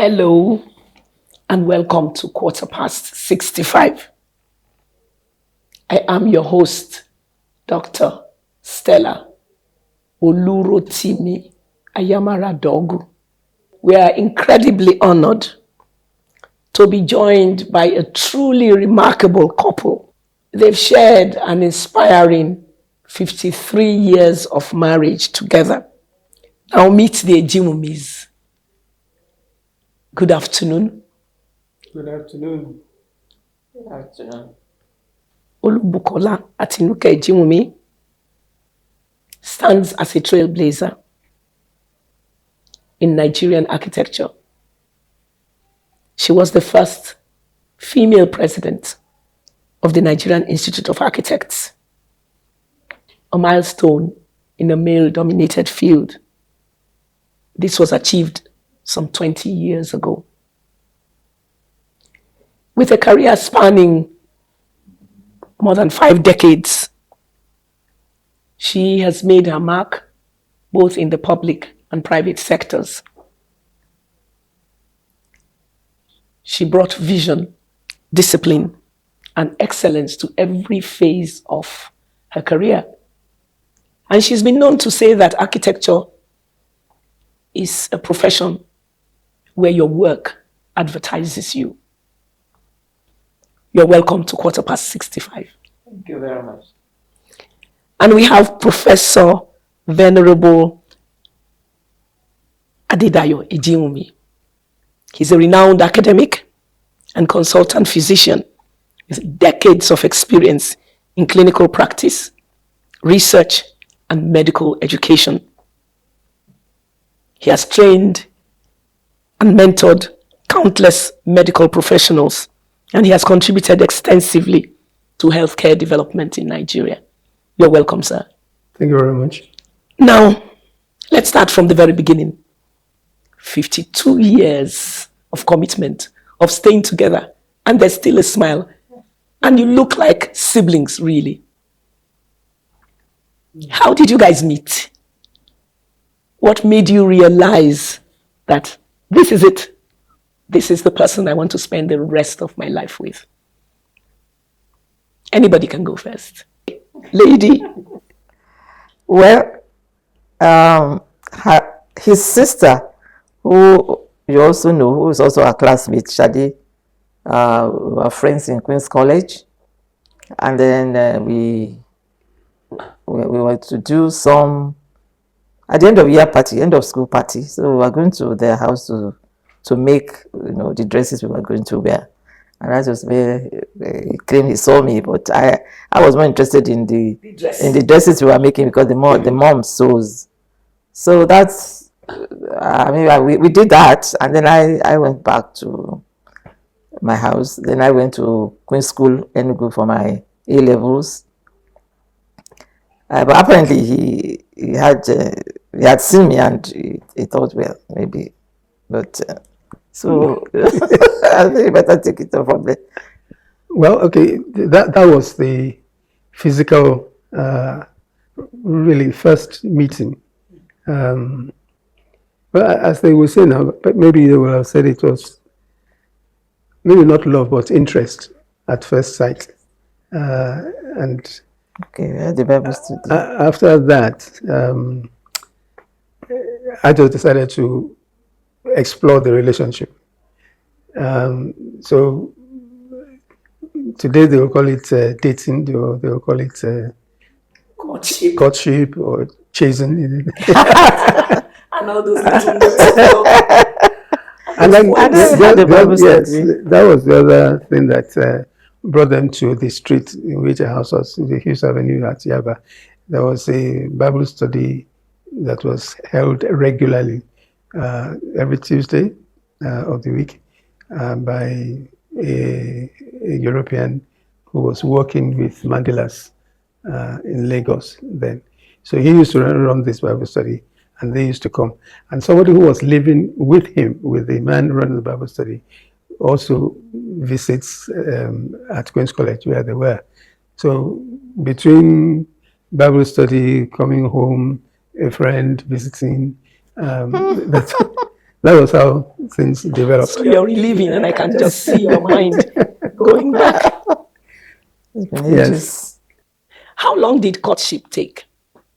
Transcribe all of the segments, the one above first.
Hello and welcome to Quarterpast 65. I am your host, Dr. Stella Dorgu. We are incredibly honored to be joined by a truly remarkable couple. They've shared an inspiring 53 years of marriage together. Now meet the Ejiwumis. Good afternoon. Good afternoon. Good afternoon. Olubukola Ejiwumi stands as a trailblazer in Nigerian architecture. She was the first female president of the Nigerian Institute of Architects, a milestone in a male-dominated field. This was achieved some 20 years ago. With a career spanning more than 5 decades, she has made her mark both in the public and private sectors. She brought vision, discipline, and excellence to every phase of her career. And she's been known to say that architecture is a profession where your work advertises you. You're welcome to Quarterpast 65. Thank you very much. And we have Professor Venerable Adedayo Ejiwumi. He's a renowned academic and consultant physician with decades of experience in clinical practice, research, and medical education. He has trained and mentored countless medical professionals, and he has contributed extensively to healthcare development in Nigeria. You're welcome, sir. Thank you very much. Now, let's start from the very beginning. 52 years of commitment, of staying together, and there's still a smile. And you look like siblings, really. How did you guys meet? What made you realize that this is it? This is the person I want to spend the rest of my life with? Anybody can go first. Lady. Well, his sister, who you also know, who is also a classmate, Shadi, we were friends in Queen's College. And then we were to do some, at the end of year party, end of school party. So we were going to their house to make, the dresses we were going to wear. And that was where he claimed he saw me, but I was more interested in the dresses we were making because the mom sews. So that's, we did that, and then I went back to my house. Then I went to Queen's School, Enugu, for my A-levels. But apparently he had seen me and he thought, well, maybe, but so I think you better take it off from there. Well, okay, that was the physical, really first meeting. Well, as they will say now, but maybe they will have said it was maybe not love, but interest at first sight. And okay, yeah, the Bible study. After that, I just decided to explore the relationship. So today they will call it dating, they will call it courtship or chasing. And all those little And then that was the other thing that brought them to the street in which a house was, the Hughes Avenue at Yaba. There was a Bible study that was held regularly every Tuesday of the week by a European who was working with Mandelas in Lagos then. So he used to run this Bible study, and they used to come. And somebody who was living with him, with the man running the Bible study, also visits at Queen's College where they were. So between Bible study, coming home, a friend visiting, that was how things developed. So you're reliving, and I can just see your mind going back. It's been Yes. ages. How long did courtship take?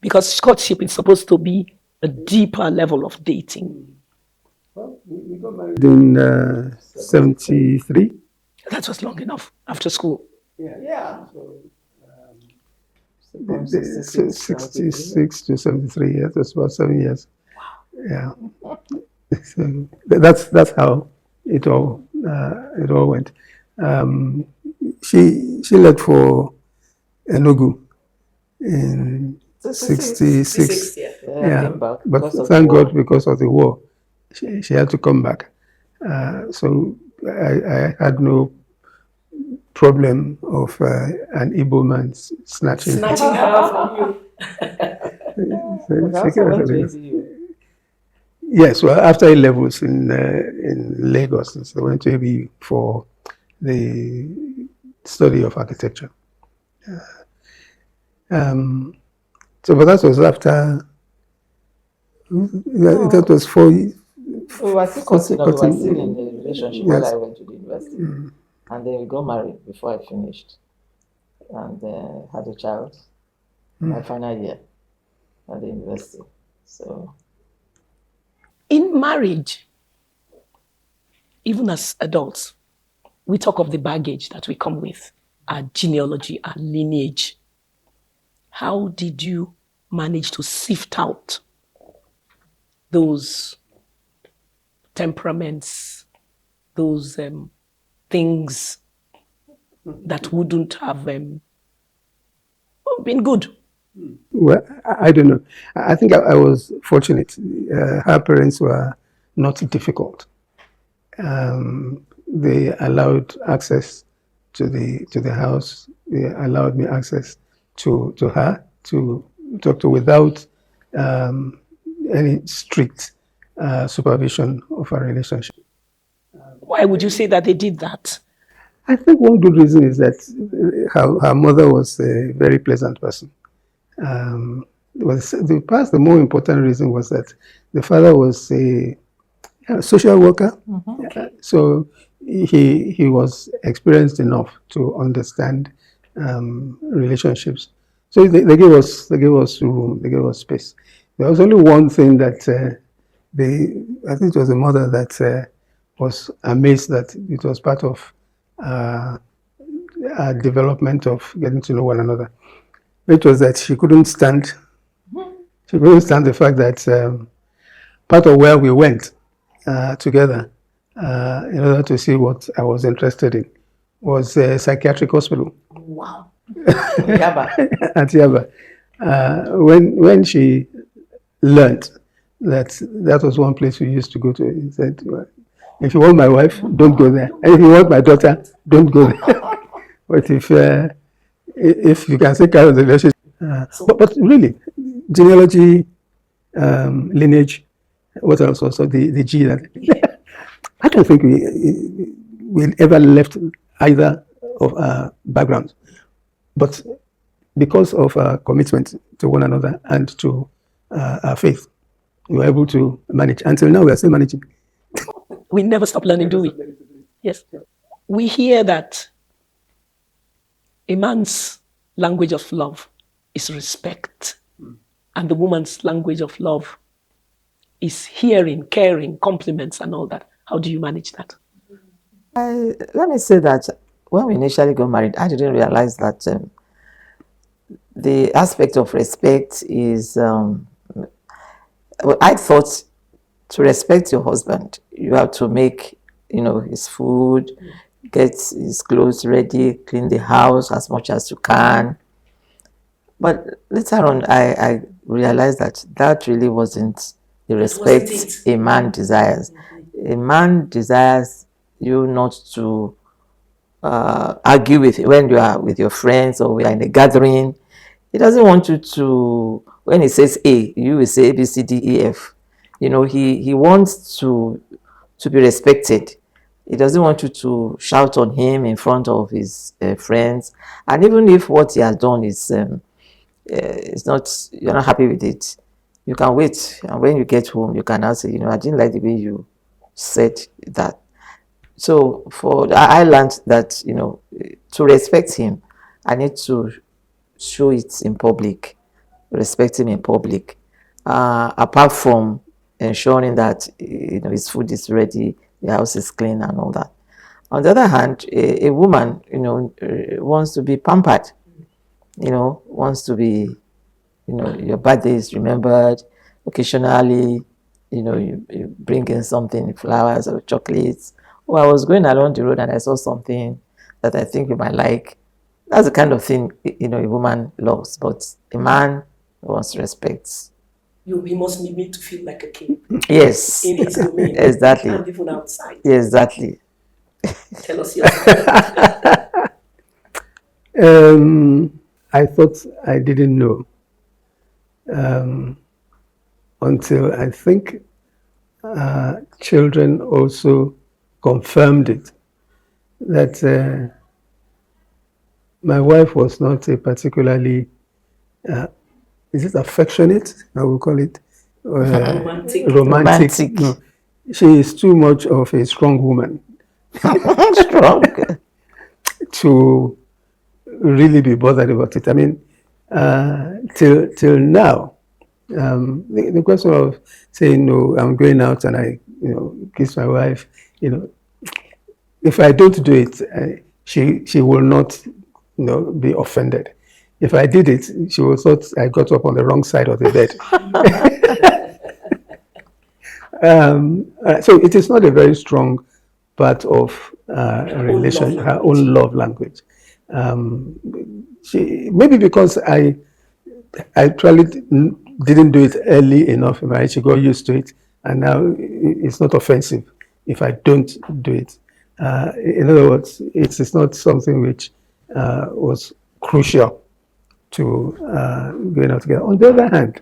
Because courtship is supposed to be a deeper level of dating. We got married in 73. That was long enough after school. Yeah. 66 to 73 years. That's about 7 years. Yeah. So that's how it all went. She left for Enugu in 66. Yeah. But thank God, because of the war, she had to come back. So I had no problem of an Igbo man snatching her from you. Yes, well, after A levels in Lagos, so I went to ABU for the study of architecture. So, but that was after. That was 4 years. We were still in the relationship while I went to the university. And then we got married before I finished. And had a child my final year at the university. So, in marriage, even as adults, we talk of the baggage that we come with, our genealogy, our lineage. How did you manage to sift out those temperaments, those things that wouldn't have been good? Well, I don't know. I think I was fortunate. Her parents were not difficult. They allowed access to the house. They allowed me access to her to talk to without any strict supervision of our relationship. Why would you say that they did that? I think one good reason is that her mother was a very pleasant person. The more important reason was that the father was a social worker. Okay. So he was experienced enough to understand relationships. So they gave us room, they gave us space. There was only one thing that I think it was the mother that was amazed that it was part of our development of getting to know one another. It was that she couldn't stand the fact that part of where we went together in order to see what I was interested in was a psychiatric hospital. Wow. At Yaba. When she learned that was one place we used to go to, he said, if you want my wife, don't go there. And if you want my daughter, don't go there. But if you can take care of the relationship. But really, genealogy, lineage, what else also, the G. I don't think we ever left either of our backgrounds. But because of our commitment to one another and to our faith, we were able to manage. Until now, we are still managing. We never stop learning, do we? Yes. We hear that a man's language of love is respect, and the woman's language of love is hearing, caring, compliments, and all that. How do you manage that? Let me say that when we initially got married, I didn't realize that the aspect of respect is, well, I thought to respect your husband, you have to make, his food, get his clothes ready, clean the house as much as you can. But later on, I realized that really wasn't the respect a man desires. A man desires you not to argue with when you are with your friends or we are in a gathering. He doesn't want you to, when he says A, you will say A, B, C, D, E, F. He wants to be respected. He doesn't want you to shout on him in front of his friends. And even if what he has done is you're not happy with it, you can wait. And when you get home, you can now say, I didn't like the way you said that. So I learned that, you know, to respect him, I need to show it in public, respect him in public. Apart from ensuring that, you know, his food is ready, the house is clean, and all that. On the other hand, a woman, you know, wants to be pampered, you know, wants to be, you know, your birthday is remembered. Occasionally, you know, you bring in something, flowers or chocolates. Oh, I was going along the road and I saw something that I think you might like. That's the kind of thing, you know, a woman loves. But a man wants respect. He must need me to feel like a king. Yes. In his domain. Exactly. And even outside. Exactly. Tell us yours. I thought I didn't know until I think children also confirmed it, that my wife was not a particularly, is it affectionate? I will call it romantic. No, she is too much of a strong woman. Strong. To really be bothered about it. I mean, till now, the question of saying no, I'm going out and I, you know, kiss my wife, you know, if I don't do it, she will not, you know, be offended. If I did it, she will thought I got up on the wrong side of the bed. So it is not a very strong part of a relation, her own love language. Maybe because I actually didn't do it early enough, right? She got used to it, and now it's not offensive if I don't do it. In other words, it's not something which was crucial to going out together. On the other hand,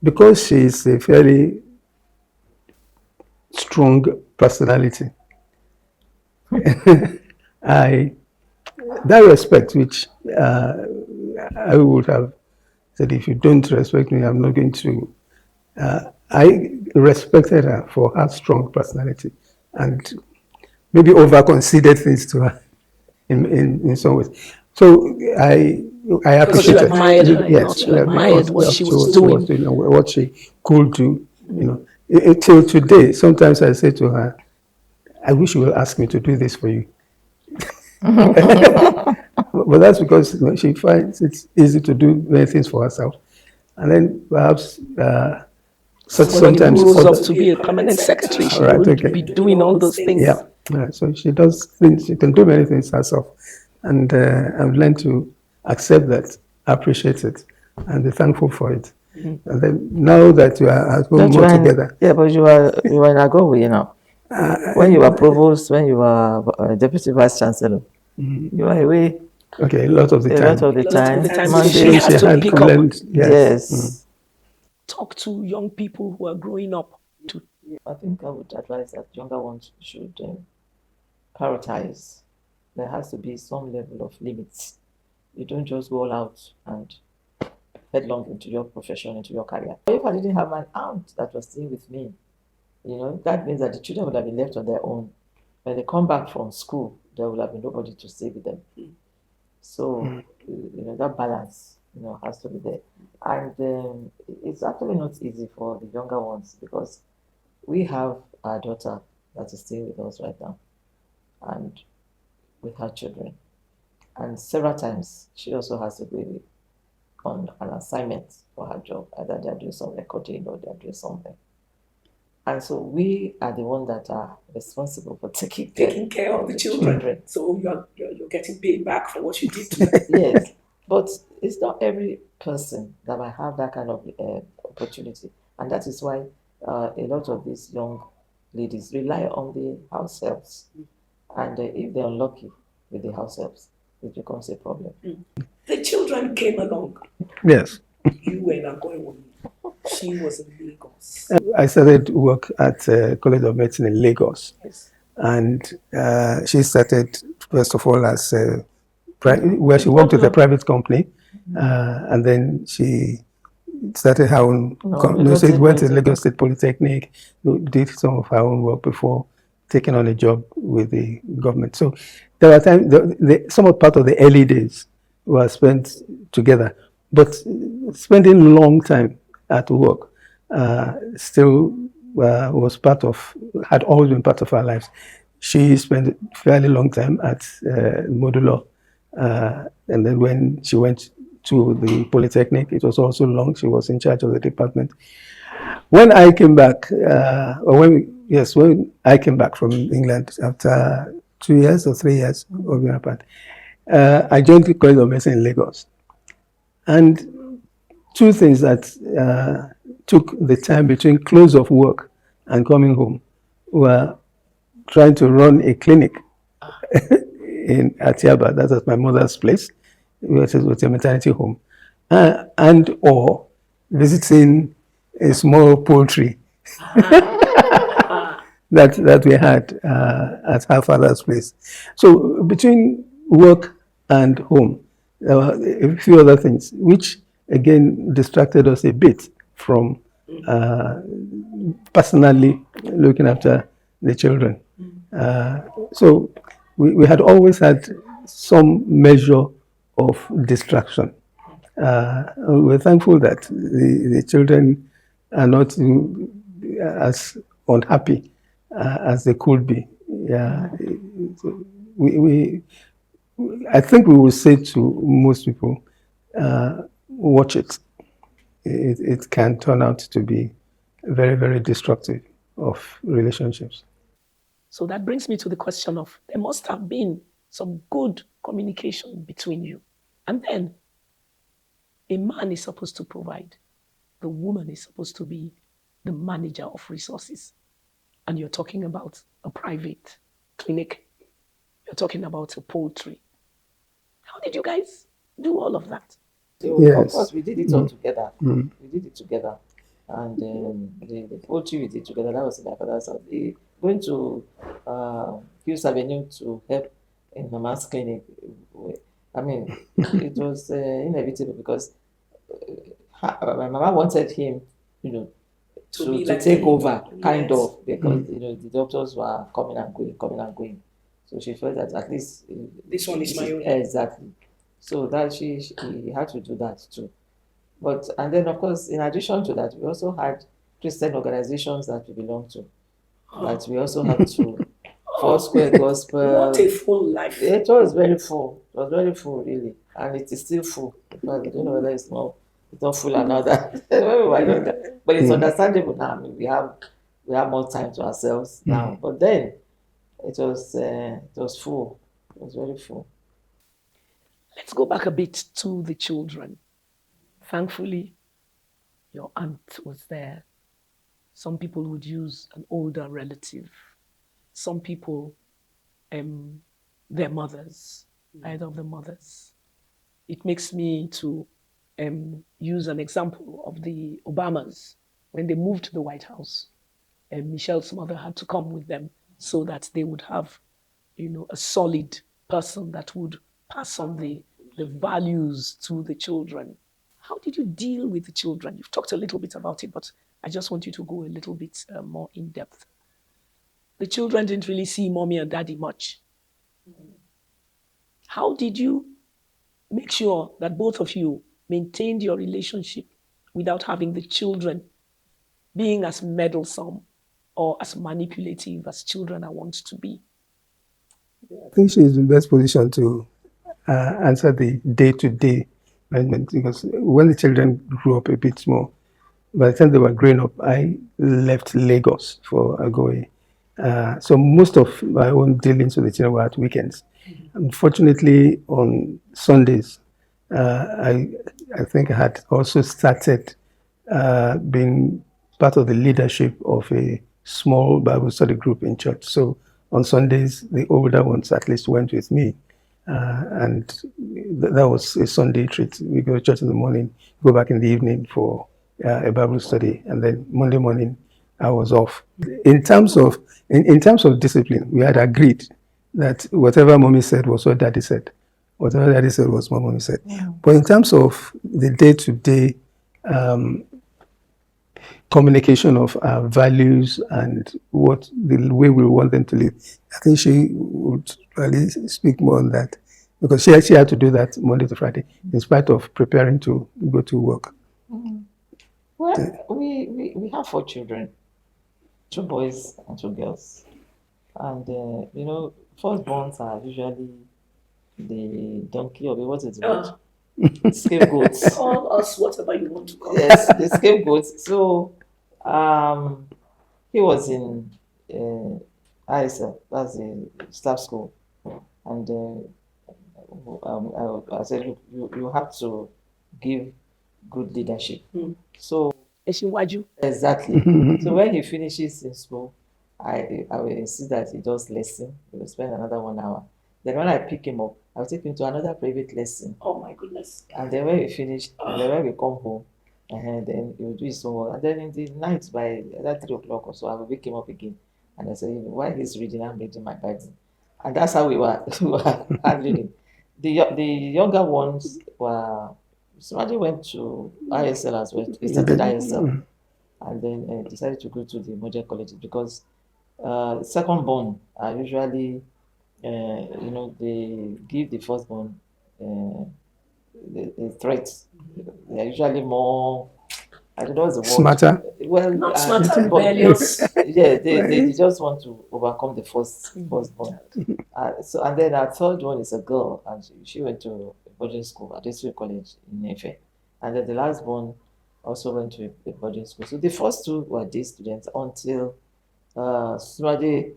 because she's a fairly strong personality, that respect which I would have said, if you don't respect me, I'm not going to. I respected her for her strong personality and maybe over-conceded things to her in some ways. So I appreciate you admired her, yes, you admired what she was doing. And what she could do. You know, till today, sometimes I say to her, I wish you will ask me to do this for you. But that's because, you know, she finds it's easy to do many things for herself. And then perhaps sometimes when grows up to be a permanent secretary, she would be doing all those things. Yeah. So she does things, she can do many things herself. And I've learned to accept that, appreciate it, and be thankful for it. And then now that you are at home more together. Yeah, but you were in Agogo, you know. When you were provost, when you were deputy vice chancellor, you were away. Okay, a lot of the time. A lot of the time. She had to pick up. Yes. Talk to young people who are growing up. I think I would advise that younger ones should prioritize. There has to be some level of limits. You don't just go all out and headlong into your profession, into your career. If I didn't have my aunt that was staying with me, you know, that means that the children would have been left on their own. When they come back from school, there will have been nobody to stay with them. So, you know, that balance, you know, has to be there. And it's actually not easy for the younger ones because we have our daughter that is staying with us right now and with her children. And several times she also has to be on an assignment for her job. Either they're doing some recording or they're doing something. And so we are the ones that are responsible for taking care of the children. So you're getting paid back for what you did to them. Yes, but it's not every person that might have that kind of opportunity. And that is why a lot of these young ladies rely on the house helps. And if they're unlucky with the house helps, it becomes a problem. The children came along. Yes. You were not going with me. She was in Lagos. I started work at College of Medicine in Lagos. Yes. And she started, first of all, as where she worked with a private company. And then she started her own, so went to Lagos State Polytechnic, did some of her own work before taking on a job with the government. So there were times, some of part of the early days were spent together, but spending long time at work still had always been part of our lives. She spent a fairly long time at Modulo, and then when she went to the Polytechnic, it was also long. She was in charge of the department. When I came back, when I came back from England after 2 years or 3 years of being apart, I joined the College of Medicine in Lagos. And two things that took the time between close of work and coming home were trying to run a clinic in Atiaba, that was my mother's place, which was a maternity home, and or visiting a small poultry that we had at her father's place. So between work and home, there were a few other things, which again distracted us a bit from personally looking after the children. So we had always had some measure of distraction. We're thankful that the children are not as unhappy as they could be. Yeah, I think we will say to most people, watch it. It can turn out to be very, very destructive of relationships. So that brings me to the question of, there must have been some good communication between you. And then a man is supposed to provide. The woman is supposed to be the manager of resources. And you're talking about a private clinic. You're talking about a poultry. How did you guys do all of that? So, yes. Of course, we did it all together. We did it together. And the poultry we did together, that was in my father's house. Going to Hughes Avenue to help in Mama's clinic. I mean, it was inevitable because my mama wanted him, to take over, kind of, because the doctors were coming and going. So she felt that at least this one is my own. Exactly. So that he had to do that too. And then of course, in addition to that, we also had Christian organizations that we belong to. That we also have to Foursquare Gospel. What a full life. It was very full. It was very full, really. And it is still full. Because I don't know whether it's not full or not. But it's understandable now. I mean, we have more time to ourselves now. But then it was full. It was very full. Let's go back a bit to the children. Thankfully, your aunt was there. Some people would use an older relative. Some people, their mothers, either of the mothers. It makes me to use an example of the Obamas. When they moved to the White House, Michelle's mother had to come with them so that they would have, a solid person that would pass on the values to the children. How did you deal with the children? You've talked a little bit about it, but I just want you to go a little bit more in depth. The children didn't really see mommy and daddy much. How did you make sure that both of you maintained your relationship without having the children being as meddlesome or as manipulative as children are wont to be? I think she's in the best position to answer the day-to-day management, because when the children grew up a bit more, by the time they were growing up, I left Lagos for Agoye. So most of my own dealings with the children were at weekends. Unfortunately, on Sundays, I think I had also started being part of the leadership of a small Bible study group in church. So on Sundays, the older ones at least went with me. And that was a Sunday treat. We go to church in the morning, go back in the evening for a Bible study, and then Monday morning I was off. In terms of discipline, we had agreed that whatever mommy said was what daddy said. Whatever daddy said was what mommy said. Yeah. But in terms of the day-to-day communication of our values and what the way we want them to live. I think she would really speak more on that because she actually had to do that Monday to Friday in spite of preparing to go to work. Well, we have 4 children, 2 boys and 2 girls. And, firstborns are usually the donkey or what is it? Scapegoats. Call us whatever you want to call Yes, the scapegoats. So, he was in ISL, that's the staff school. And I said, look, you have to give good leadership. So, Ejiwaju. exactly. So when he finishes in school, I will insist that he does lesson. He will spend another 1 hour. Then when I pick him up, I'll take him to another private lesson. Oh my goodness. And then when we finish, and then when we come home, and then he will do his homework. And then in the night, by that 3 o'clock or so, I will wake him up again. And I say, while he's reading, I'm reading my Bible. And that's how we were handling it. The younger ones were, somebody went to ISL as well. He started ISL and then decided to go to the modern colleges because second born are usually, they give the firstborn the threat. They're usually more, I don't know what's the word. Smarter? Well, not smarter, rebellious. Yeah, they just want to overcome the firstborn. So and then our third one is a girl, and she went to a boarding school at Adedayo College in Nefe, and then the last one also went to a boarding school. So the first 2 were day students until somebody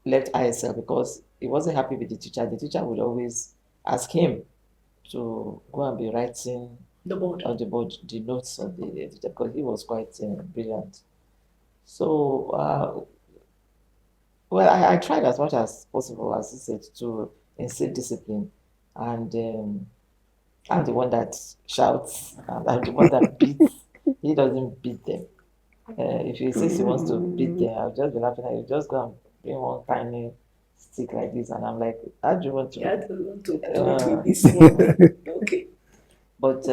left ISL because he wasn't happy with the teacher. The teacher would always ask him to go and be writing on the board the notes of the teacher because he was quite brilliant. So, well, I tried as much as possible, as he said, to instill discipline. And I'm the one that shouts, and I'm the one that beats. He doesn't beat them. If he says he wants to beat them, I'll just be laughing at you. Just go and bring one tiny stick like this, and I'm like, how do you want to? Yeah, I don't want to do this one. Okay. But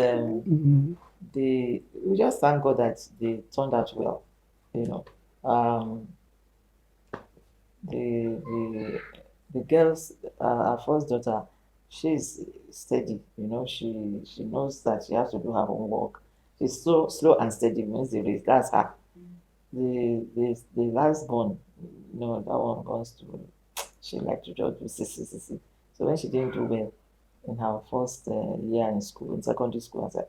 we just thank God that they turned out well. The girls, our first daughter, she's steady. She knows that she has to do her homework. She's so slow and steady wins the race. That's her. The last born, that one wants to. She liked to just do see. So when she didn't do well in her first year in school, in secondary school, I said,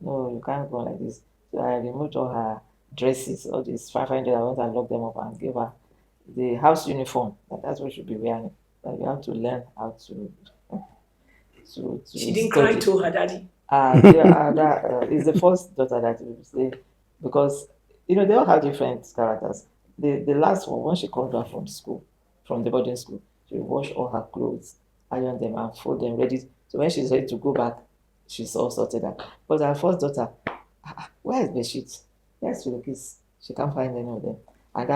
no, you can't go like this. So I removed all her dresses, all these 500. I went and locked them up and gave her the house uniform. That's what she should be wearing. Like you have to learn how to She didn't cry to her daddy. That is the first daughter that we say because they all have different characters. The last one, when she comes back from the boarding school, she will wash all her clothes, iron them, and fold them ready. So when she's ready to go back, she's all sorted out. But our first daughter, where is the sheet? Yes, with the kids. She can't find any of them. And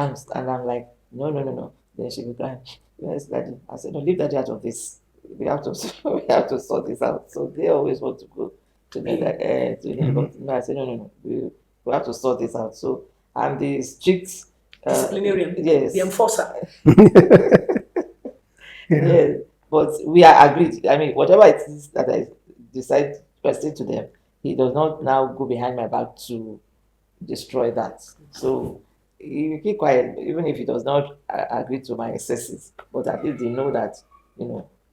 I'm like, no. Then she will cry. Yes, daddy. I said, no, leave daddy out of this. We have to sort this out. So they always want to go together to him. But no, I said, no. We have to sort this out. So I'm the strict disciplinarian. Yes. The enforcer. Yes. But we are agreed. I mean, whatever it is that I decide to say to them, he does not now go behind my back to destroy that. So you keep quiet, even if he does not agree to my excesses. But at least they know that,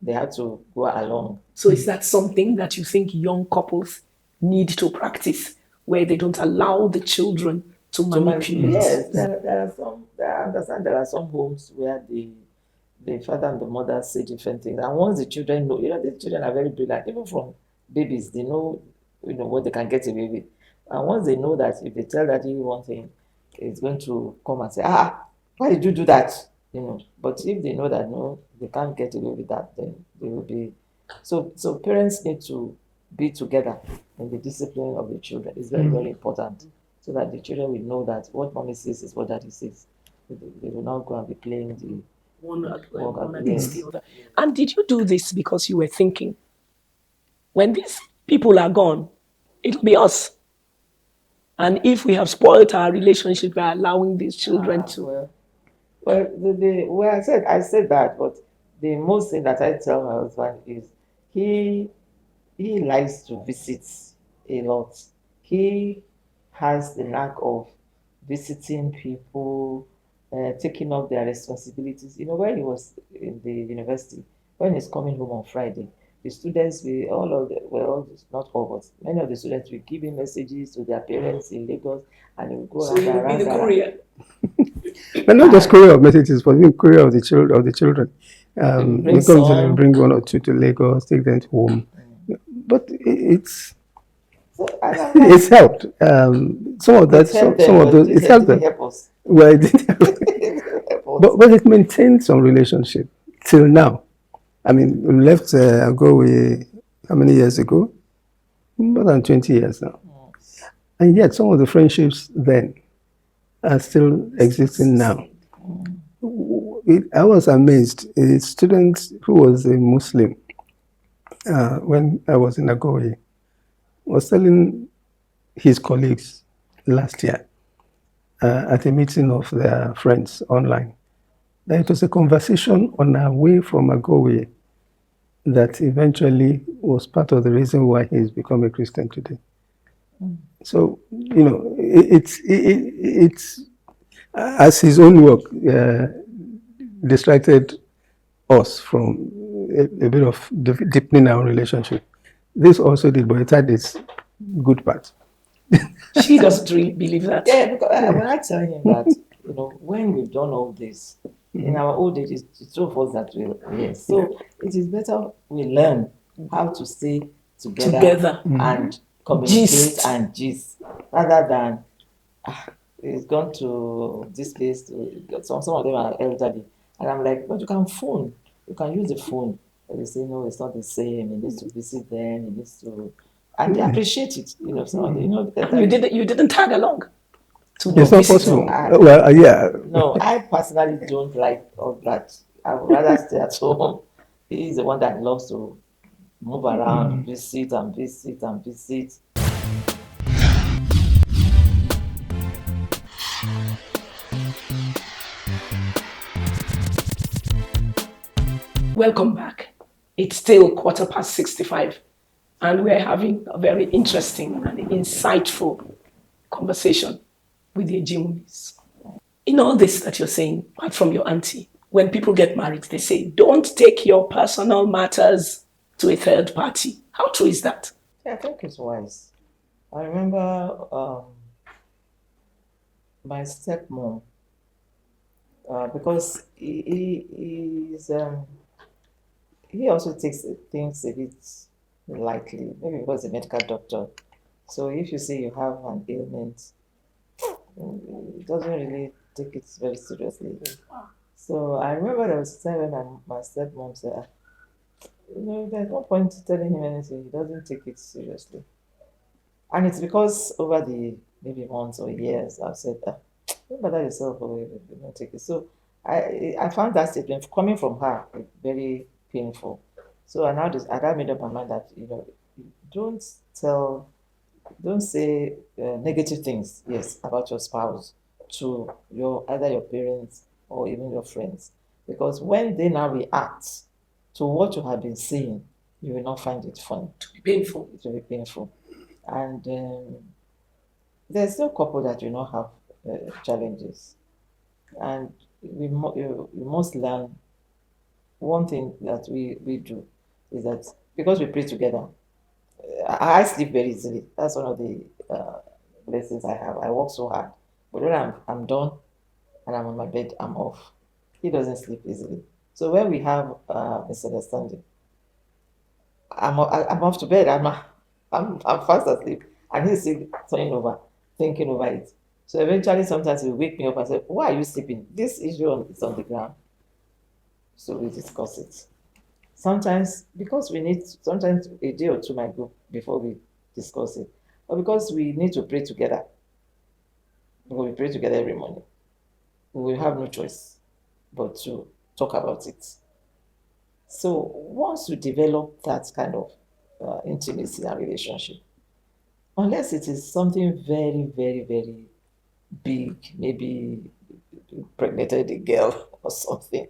they have to go along. So is that something that you think young couples need to practice, where they don't allow the children to manipulate? Yes, there are some. I understand there are some homes where the father and the mother say different things, and once the children know, the children are very brilliant. Even from babies, they know, what they can get away with, and once they know that if they tell daddy one thing, it's going to come and say, why did you do that? But if they know that no, they can't get away with that, then they will be. So parents need to be together in the discipline of the children. It's very, very important, so that the children will know that what mommy says is what daddy says. They will not go and be playing the one against the other. And did you do this because you were thinking, when these people are gone, it'll be us? And if we have spoiled our relationship by allowing these children to... Well, I said that, but the most thing that I tell my husband is he likes to visit a lot. He has the knack of visiting people, taking up their responsibilities. You know, when he was in the university, when he's coming home on Friday, the students will not all, but many of the students will give him messages to their parents in Lagos, and he will go So you will be the courier. But not just courier of messages, but even courier of the children. Bring one or two to Lagos, take them home. But it's it's helped. Some of that, some of those, it helped them. Well, it didn't help. But it maintained some relationship till now. I mean, we left Agowe how many years ago? More than 20 years now. And yet some of the friendships then are still existing now. I was amazed. A student who was a Muslim when I was in Agowe was telling his colleagues last year at a meeting of their friends online that it was a conversation on our way from Agowe that eventually was part of the reason why he's become a Christian today. So, you know, it's as his own work distracted us from a bit of deepening our relationship. This also did, but it had its good part. She doesn't really believe that. Yeah, because when I tell him that, you know, when we've done all this, in our old age, it's two of us that will, yes. So it is better we learn how to stay together. And communicate and gist, rather than he's gone to this place to some of them are elderly, and I'm like, but you can use the phone. But they say no, it's not the same. He needs to visit them. He needs to, and they appreciate it. You know, some of them, you know. You didn't tag along. It's not possible. Yeah. No, I personally don't like all that. I would rather stay at home. He's the one that loves to move around, visit and visit and visit. Welcome back. It's still 65, and we're having a very interesting and insightful conversation with the Ejiwumis. In all this that you're saying, apart from your auntie, when people get married, they say, don't take your personal matters to a third party. How true is that? Yeah, I think it's wise. I remember my stepmom, because he also takes things a bit lightly, maybe because he's a medical doctor. So if you say you have an ailment, he doesn't really take it very seriously. So I remember there was a time when my stepmom said, you know, there's no point telling him anything. He doesn't take it seriously. And it's because over the maybe months or years, I've said, don't bother yourself or you don't take it. So I found that statement coming from her very painful. So I made up my mind that, you know, don't say negative things, yes, about your spouse to either your parents or even your friends. Because when they now react to what you have been saying, you will not find it fun. To be painful. It will be painful. And there's no couple that will not have challenges. And you must learn one thing that we do is that because we pray together, I sleep very easily. That's one of the blessings I have. I work so hard. But when I'm done and I'm on my bed, I'm off. He doesn't sleep easily. So when we have misunderstanding, I'm off to bed. I'm fast asleep, and he's still turning over, thinking over it. So eventually, sometimes he will wake me up and say, "Why are you sleeping? This issue is on the ground." So we discuss it. Sometimes because sometimes a day or two might go before we discuss it, but because we need to pray together, because we pray together every morning, we will have no choice but to talk about it. So once you develop that kind of intimacy and relationship, unless it is something very, very, very big, maybe impregnated a girl or something,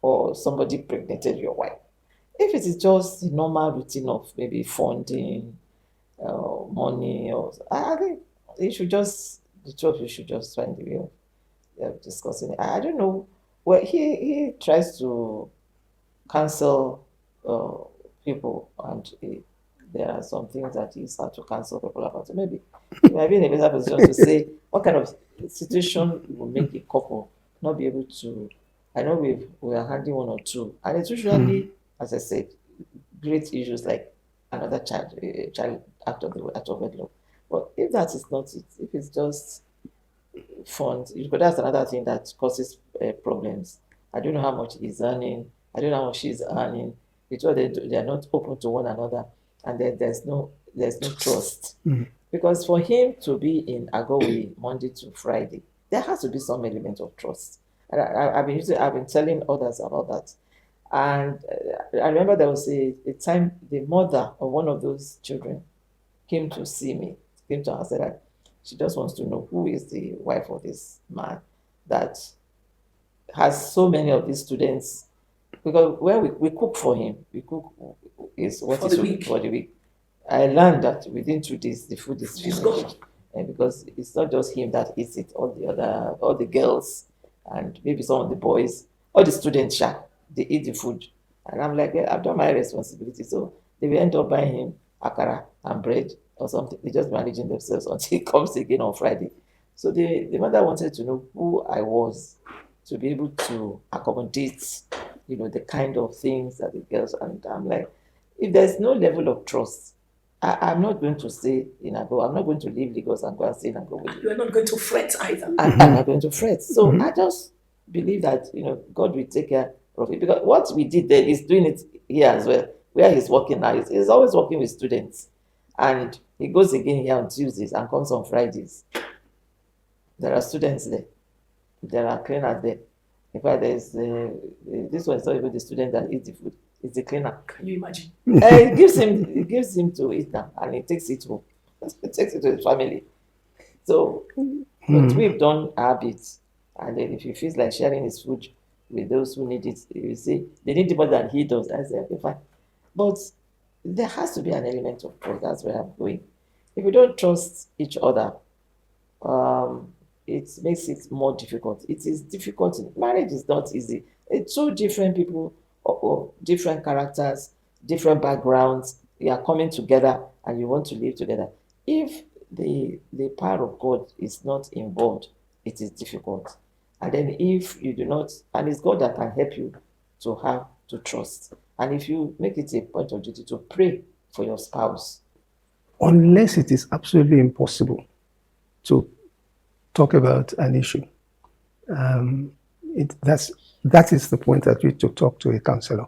or somebody impregnated your wife. If it is just the normal routine of maybe funding, money, or I think you should just the two of you should just find a way of discussing it. I don't know. Well, he tries to cancel people, and there are some things that he's had to cancel people about. So maybe he might be in a better position to say what kind of situation will make a couple not be able to. I know we are handling one or two, and it's usually, as I said, great issues like another child, a child out of wedlock. But if that is not it, if it's just funds, because that's another thing that causes problems. I don't know how much he's earning. I don't know how much she's earning. It's what they are not open to one another, and then there's no trust. Because for him to be in Agowe Monday to Friday, there has to be some element of trust. And I've been telling others about that. And I remember there was a time the mother of one of those children came to see me, came to us, said that she just wants to know who is the wife of this man that has so many of these students. Because when we cook for him, we cook is what For is the week. for the week. I learned that within 2 days the food is It's finished. gone. And because it's not just him that eats it, all the girls and maybe some of the boys, all the students, they eat the food. And I'm like, yeah, I've done my responsibility. So they will end up buying him akara and bread or something. They just managing themselves until he comes again on Friday. So the mother wanted to know who I was to be able to accommodate, the kind of things that the girls, and I'm like, if there's no level of trust, I'm not going to stay in Ago. I'm not going to leave Lagos and go and stay in Ago with you. You are not going to fret either. I'm not going to fret. So I just believe that God will take care of it, because what we did there is doing it here as well. Where he's working now, he's always working with students, and he goes again here on Tuesdays and comes on Fridays. There are students there. There are cleaners there. In fact, there's this one is not even the student that eats the food; it's the cleaner. Can you imagine? It gives him to eat now, and he takes it home. He takes it to his family. So, but we've done our bits, and then if he feels like sharing his food with those who need it, you say they need it more than he does. I say, okay, fine. But there has to be an element of trust. That's where I'm going. If we don't trust each other, it makes it more difficult. It is difficult. Marriage is not easy. It's two different people of different characters, different backgrounds. You are coming together and you want to live together. If the power of God is not involved, it is difficult. And then if you do not, and it's God that can help you to have to trust. And if you make it a point of duty to pray for your spouse, Unless it is absolutely impossible to talk about an issue, that is the point at which to talk to a counselor,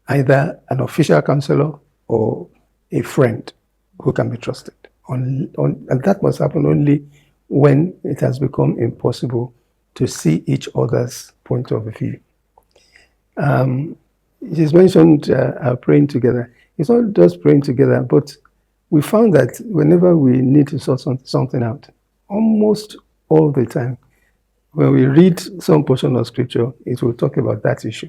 either an official counselor or a friend who can be trusted. And that must happen only when it has become impossible to see each other's point of view. It is mentioned praying together. It's not just praying together, but we found that whenever we need to sort something out, almost all the time, when we read some portion of scripture, it will talk about that issue.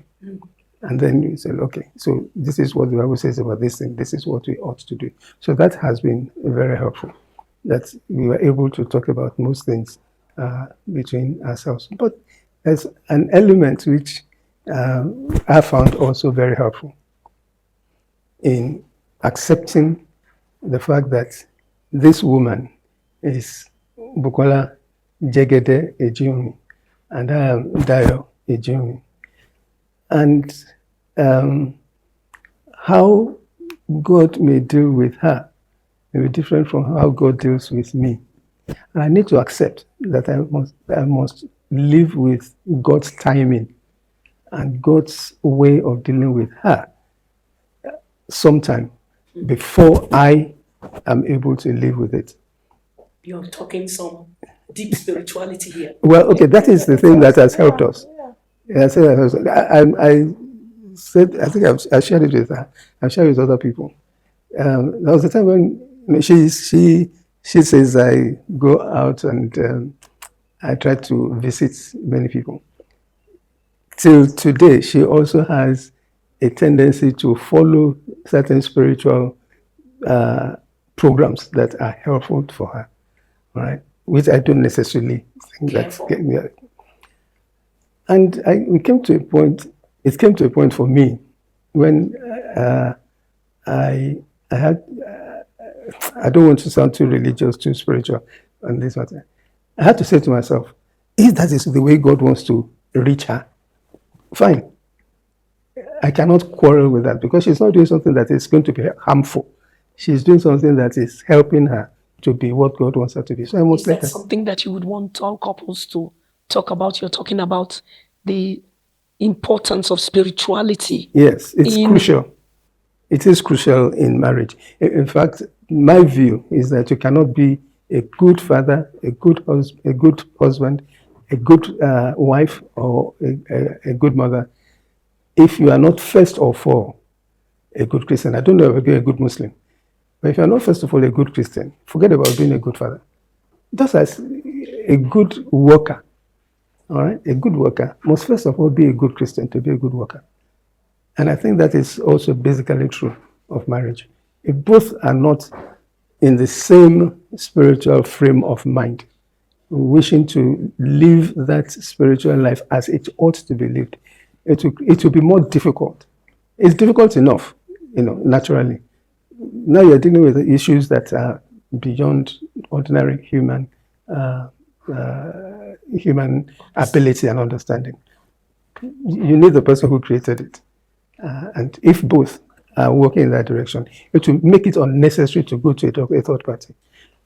And then we say, okay, so this is what the Bible says about this thing. This is what we ought to do. So that has been very helpful, that we were able to talk about most things between ourselves. But there's an element which I found also very helpful in accepting the fact that this woman is Bukola Jegede Ejiwumi, and I am Dayo Ejiwumi. And how God may deal with her may be different from how God deals with me. And I need to accept that I must live with God's timing and God's way of dealing with her sometime before I am able to live with it. You're talking some deep spirituality here. Well, okay, that is the thing that has helped us. I said, I think I shared it with her. I've shared it with other people. There was a time when She says I go out and I try to visit many people. Till today, she also has a tendency to follow certain spiritual programs that are helpful for her, right? Which I don't necessarily think Careful. yeah. And it came to a point for me when I had, I don't want to sound too religious, too spiritual on this matter. I had to say to myself, if that is the way God wants to reach her, fine. I cannot quarrel with that because she's not doing something that is going to be harmful. She's doing something that is helping her to be what God wants her to be. So I must Is that something that you would want all couples to talk about? You're talking about the importance of spirituality. Yes, it's crucial. It is crucial in marriage. In fact, my view is that you cannot be a good father, a good husband, a good wife, or a good mother if you are not first of all a good Christian. I don't know if you're a good Muslim, but if you're not first of all a good Christian, forget about being a good father. Just as a good worker, all right, a good worker must first of all be a good Christian to be a good worker. And I think that is also basically true of marriage. If both are not in the same spiritual frame of mind, wishing to live that spiritual life as it ought to be lived, it will be more difficult. It's difficult enough, naturally. Now you're dealing with issues that are beyond ordinary human ability and understanding. You need the person who created it. And if both are working in that direction, it will make it unnecessary to go to a third party.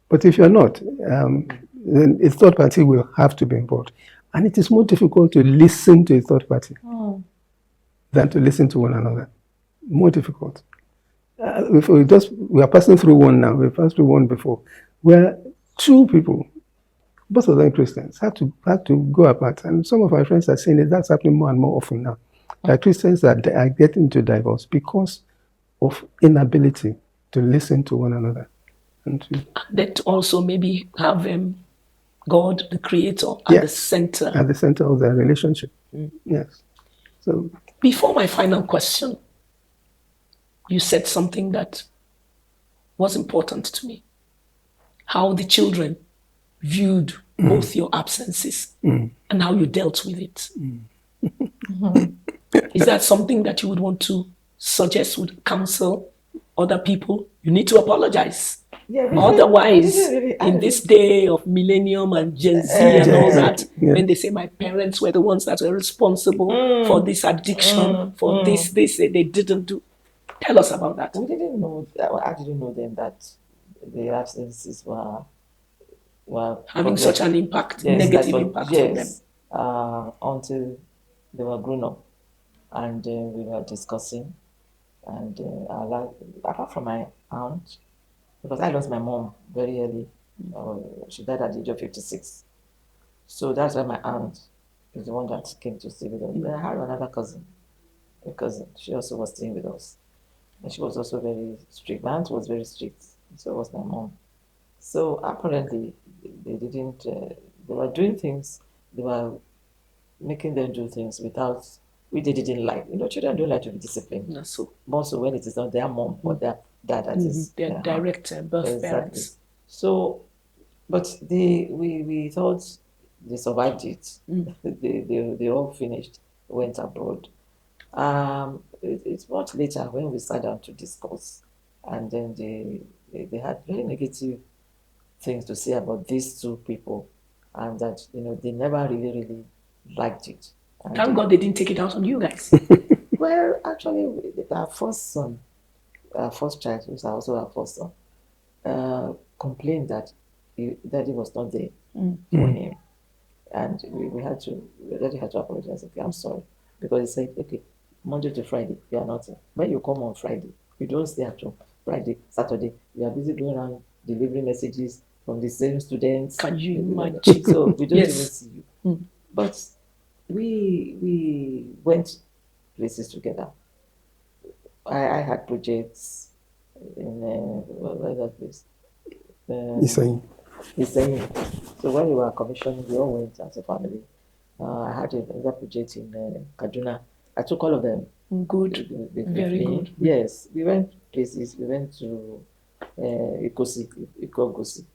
But if you're not, then a third party will have to be involved. And it is more difficult to listen to a third party than to listen to one another. More difficult. We are passing through one now. We passed through one before, where two people, both of them Christians, had to go apart. And some of my friends are saying that's happening more and more often now. That Christians are getting into divorce because of inability to listen to one another. And that also maybe have God, the Creator, at the center. At the center of their relationship. Yes. So before my final question, you said something that was important to me. How the children viewed both your absences and how you dealt with it. Is that something that you would want to suggest, would counsel other people? You need to apologize. Yeah, otherwise, in this day of millennium and Gen Z and all that, when they say my parents were the ones that were responsible for this addiction, for this, they didn't do. Tell us about that. We didn't know, I didn't know then that the absences were having such an impact, negative impact on them. Until they were grown up and we were discussing. And apart from my aunt, because I lost my mom very early, she died at the age of 56. So that's why my aunt is the one that came to stay with us. Then I had another cousin, she also was staying with us. And she was also very strict. My aunt was very strict, so was my mom. So apparently, they didn't, they were doing things, they were making them do things without, they didn't like. Children don't like to be disciplined. No, so more so when it is not their mom or their dad that is their direct birth parents. So, but we thought they survived it. They all finished, went abroad. It's much later when we sat down to discuss, and then they had very negative things to say about these two people, and that they never really liked it. Thank God they didn't take it out on you guys. Well, actually, our first son, our first child, who's also our first son, complained that daddy was not there for him. And daddy had to apologize. Okay, I'm sorry. Because he said, okay, Monday to Friday, you are not in. When you come on Friday, you don't stay at home. Friday, Saturday, you are busy going around delivering messages from the same students. Can you imagine? So we don't even see you. But we went places together. I had projects, in where is that place? He's saying, He's saying. So when we were commissioning, we all went as a family. I had another project in Kaduna. I took all of them. Good. Very good. Yes, we went places. We went to Ikogosi.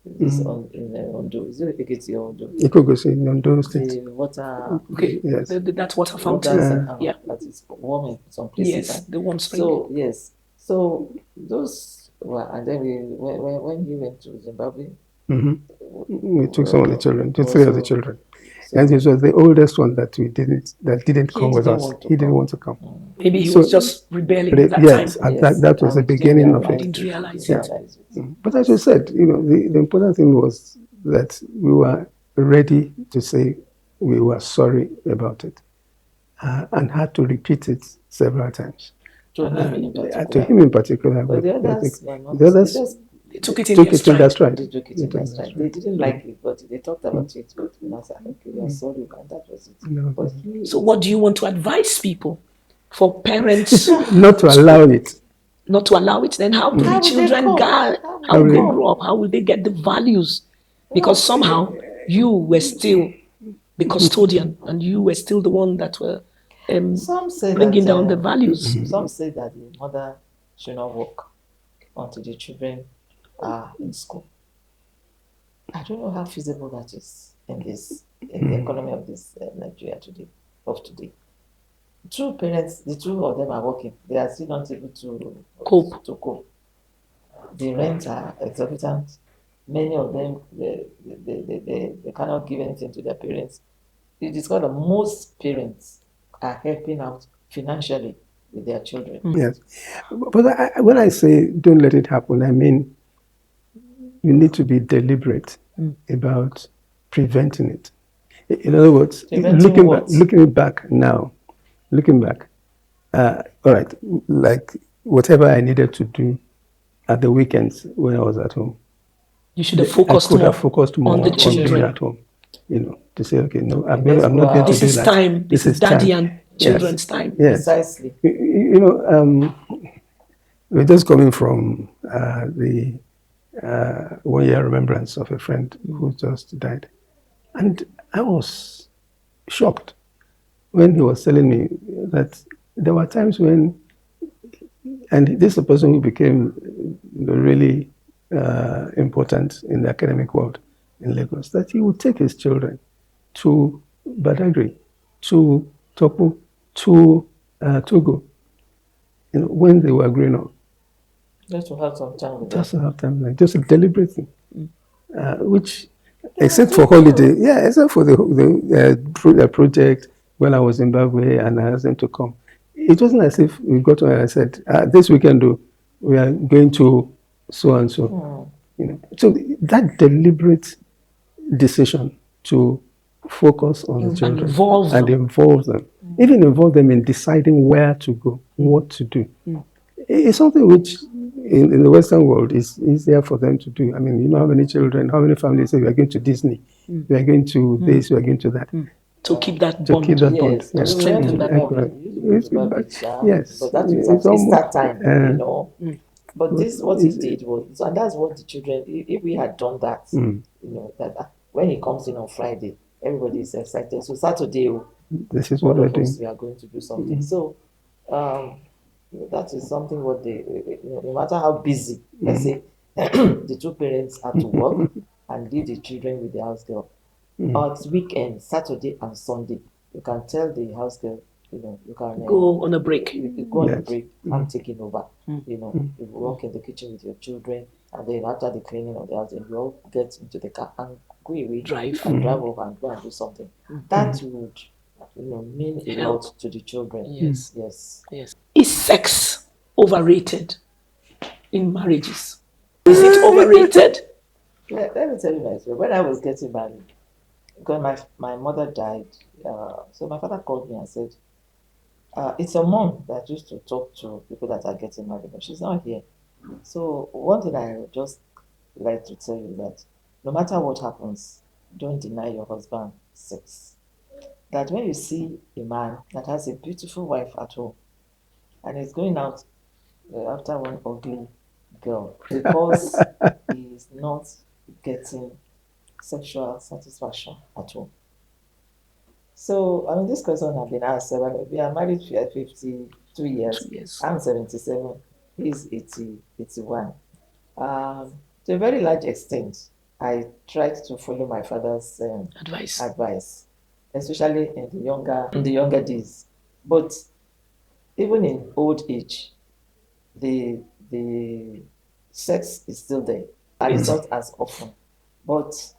This on in Ondo. Is it Ekiti or Ondo? Ikogosi in Ondo State. The water. Okay. Yes. That water fountain. Yeah. That is warm in some places. Yes, the one spring. So yes. So those were, and then we when he went to Zimbabwe. We took some of the children, took 3 of the children. And this was the oldest one that didn't come with us. He didn't want to come. Maybe he was just rebelling at that yes, time. That was the beginning of it. Didn't realize Yeah. it. But as you said, the important thing was that we were ready to say we were sorry about it, and had to repeat it several times. To him in particular. But the the others they took it in their stride. They took it in their stride. They didn't like it, but they talked about it. But I said, okay, we are sorry, and that was it. No. But So what do you want to advise people for parents not to allow it? Not to allow it? Then how do the children how will they grow up? How will they get the values? Because somehow you were still the custodian and you were still the one that were some say bringing that, down the values. Some say that the mother should not work until the children are in school. I don't know how feasible that is in the economy of this Nigeria today. Two parents, the two of them are working. They are still not able to cope. The rents are exorbitant. Many of them they cannot give anything to their parents. It is called that most parents are helping out financially with their children. Yes, but when I say don't let it happen, I mean you need to be deliberate about preventing it. In other words, looking back now, all right, like whatever I needed to do at the weekends when I was at home, you should have focused more on the children being at home. To say, okay, no, I'm not going to do that. This is daddy and children's time. Yes. Precisely. We're just coming from the 1 year remembrance of a friend who just died. And I was shocked when he was telling me that there were times when, and this is a person who became really important in the academic world in Lagos, that he would take his children to Badagry, to Topo, to Togo, when they were growing up. Just to have some time with them. Just to have time, like, just a deliberate thing. Which, except for holiday, except for the project when I was in Zimbabwe and I asked them to come. It wasn't as if we got to and I said, this weekend we are going to so and so. So that deliberate decision to focus on the children and involve them, even involve them in deciding where to go, what to do. It's something which in the Western world is easier for them to do. I mean, you know how many children, how many families say we are going to Disney, we are going to this, we are going to that. To keep that bond. Yes. Yes. Yes. But it's that time, But this, what he did was, and that's what the children, if we had done that, that when he comes in on Friday, everybody is excited. So Saturday, this is what we're doing. We are going to do something. So, that is something what they, no matter how busy, let's say, the two parents have to work and leave the children with the house girl. It's weekend, Saturday and Sunday. You can tell the house girl, you can go on a break. You go on a break. I'm taking over. You work in the kitchen with your children, and then after the cleaning of the house, you all get into the car and go away, drive off and go and do something. That would, mean a lot to the children. Yes. Is sex overrated in marriages? Is it overrated? Let me tell you my story. When I was getting married, because my mother died, so my father called me and said, it's your mom that used to talk to people that are getting married, but she's not here. So one thing I would just like to tell you that no matter what happens, don't deny your husband sex. That when you see a man that has a beautiful wife at home and is going out after one ugly girl because he is not getting sexual satisfaction at home. So, I mean, this question has been asked several. We are married for 52 years. 2 years. I'm 77. He's 80, 81. To a very large extent, I tried to follow my father's advice, especially in the younger days. But even in old age, the sex is still there, and it's not as often. But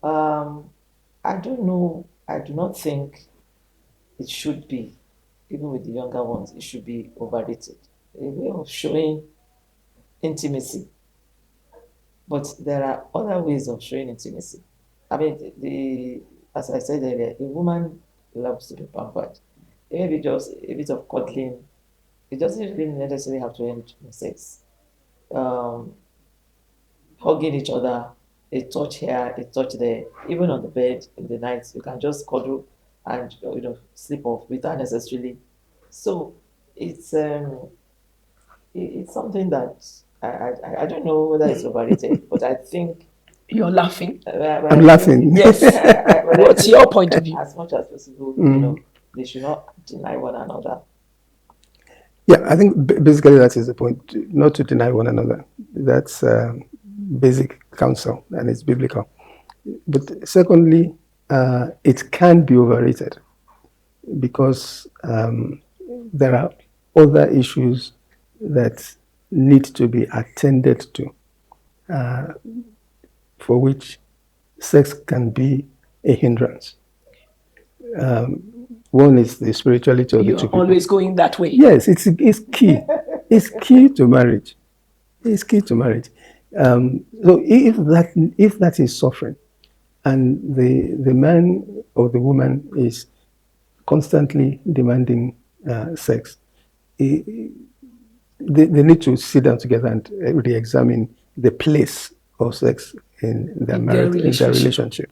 I don't know. I do not think it should be, even with the younger ones, it should be overrated. A way of showing intimacy. But there are other ways of showing intimacy. I mean, as I said earlier, a woman loves to be pampered. Maybe just a bit of cuddling. It doesn't really necessarily have to end in sex. Um, Hugging each other, a touch here, a touch there, even on the bed in the night, you can just cuddle and sleep off without necessarily. So it's it's something that I don't know whether it's overrated, but I think You're laughing. I'm laughing. Yes. What's your point of view? As much as possible, they should not deny one another. Yeah, I think basically that is the point, not to deny one another. That's basic counsel, and it's biblical. But secondly, it can be overrated because there are other issues that need to be attended to, for which sex can be a hindrance. One is the spirituality of the two You're people. always going that way. Yes, it's key. It's key to marriage. It's key to marriage. So if that is suffering, and the man or the woman is constantly demanding sex, they need to sit down together and re-examine the place of sex in their marriage, in their relationship.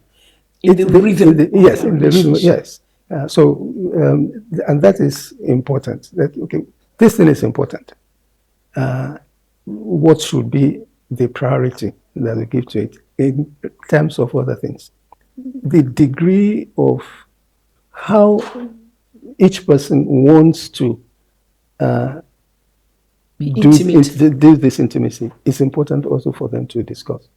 In the rhythm. Yes, in the rhythm. Yes. And that is important. That okay, this thing is important. What should be the priority that we give to it in terms of other things? The degree of how each person wants to do this intimacy is important also for them to discuss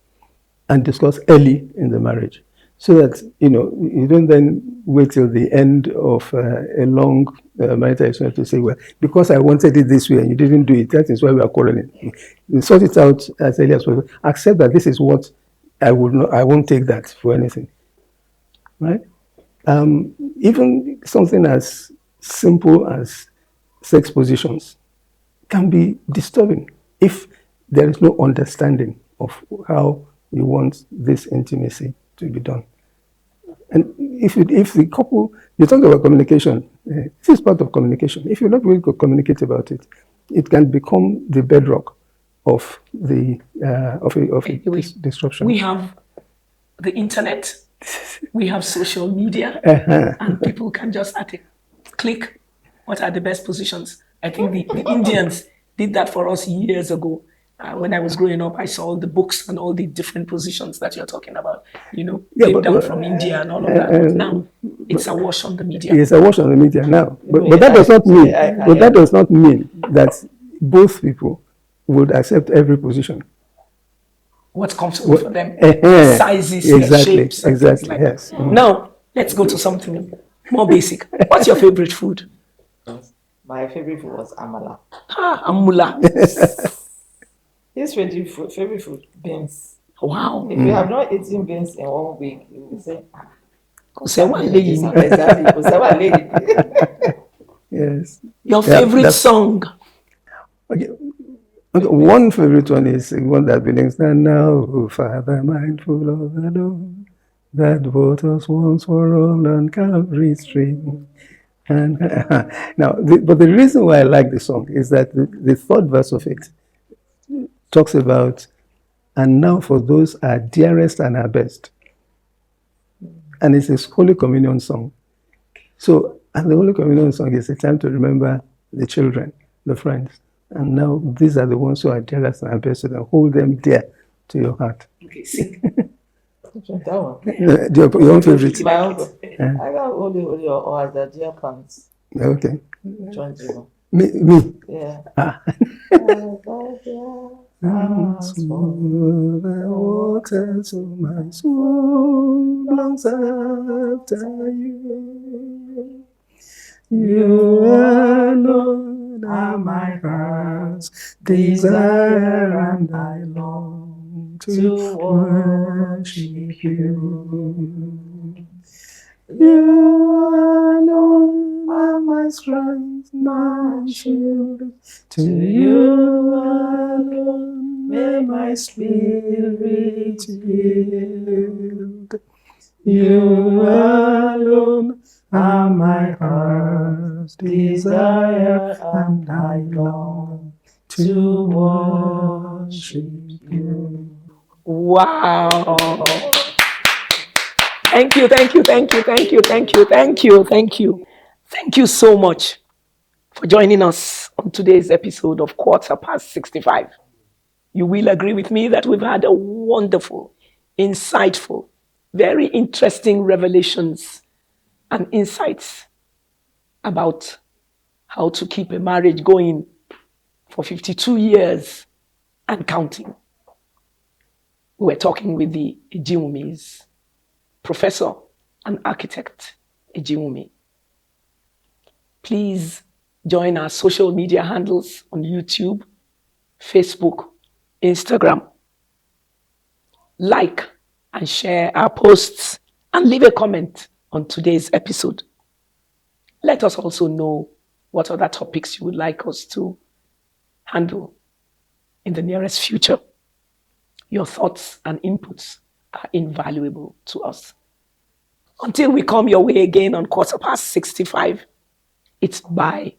early in the marriage, so that you don't then wait till the end of a long marital experience to say, well, because I wanted it this way and you didn't do it, that is why we are quarreling. You sort it out as early as possible. Accept that this is what I won't take that for anything, right? Even something as simple as sex positions can be disturbing if there is no understanding of how you want this intimacy to be done. And if the couple, you talk about communication, this is part of communication. If you're not willing to communicate about it, it can become the bedrock of the disruption. We have the internet, we have social media, and people can just at a click what are the best positions. I think the Indians did that for us years ago. When I was growing up, I saw all the books and all the different positions that you're talking about, came down from India and all of that. But now it's awash on the media. It's awash on the media now. But that does not mean that both people would accept every position. What's comfortable for them, sizes, shapes. Exactly, like yes. Now, let's go to something more basic. What's your favorite food? My favorite food was amala. Amula. His favorite food, beans. Wow. If you have not eaten beans in 1 week, you will say, yes. Your favorite song? Okay. One favorite one is one that belongs now, Father, mindful of the Lord, that waters once were all on Calvary stream. And now, but the reason why I like the song is that the third verse of it talks about, and now for those our dearest and our best. And it's a Holy Communion song. So, and the Holy Communion song is a time to remember the children, the friends And now these are the ones who are dear as an ambassador. Hold them dear to your heart. Okay, sing. That one. Your own favorite. My own. I got only or as the dear pants. Okay. John Jibo. Me. Yeah. Ah. Waters of my soul longs after you. You alone are my heart's desire, and I long to worship you. You alone are my strength, my shield. To you alone may my spirit yield. You alone are my heart's desire, and I long to worship you. Wow. Thank you, thank you, thank you, thank you, thank you, thank you, thank you. Thank you so much for joining us on today's episode of Quarterpast 65. You will agree with me that we've had a wonderful, insightful, very interesting revelations and insights about how to keep a marriage going for 52 years and counting. We were talking with the Ejiwumis, Professor and Architect Ejiwumi. Please join our social media handles on YouTube, Facebook, Instagram. Like and share our posts and leave a comment on today's episode. Let us also know what other topics you would like us to handle in the nearest future. Your thoughts and inputs are invaluable to us. Until we come your way again on Quarterpast 65, it's bye